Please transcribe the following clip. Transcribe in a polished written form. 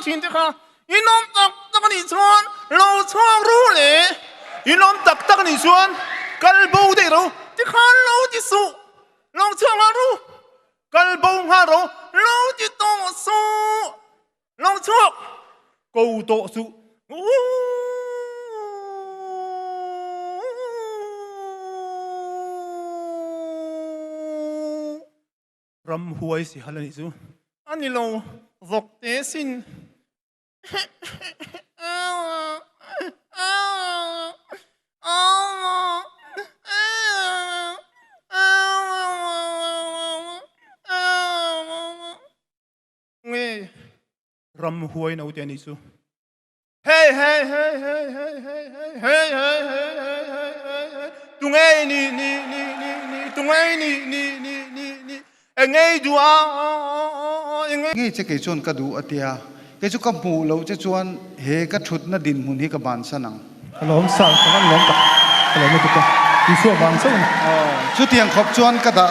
chuyện thế khác in lom tắc tắc cái gì xuân lâu chuông rú lệ in lom tắc tắc cái gì xuân cái bầu đây rồi thế khác lâu chỉ su lâu chuông rú cái bầu ha rồi lâu chỉ to su lâu chuông câu to su ram huai si halani chu ani lo vok te sin nghe ram huai nau te ni chu hey hey hey hey hey hey hey hey hey hey tu nghe ni tu nghe ni nghe du nghe che ke chon ka du atia ke chu ka mu lo che chuan he ka thut na din mun hi ka ban sanang lom sang kan lom tak lom tu ka isu bang sang chu tiang khop chuan ka da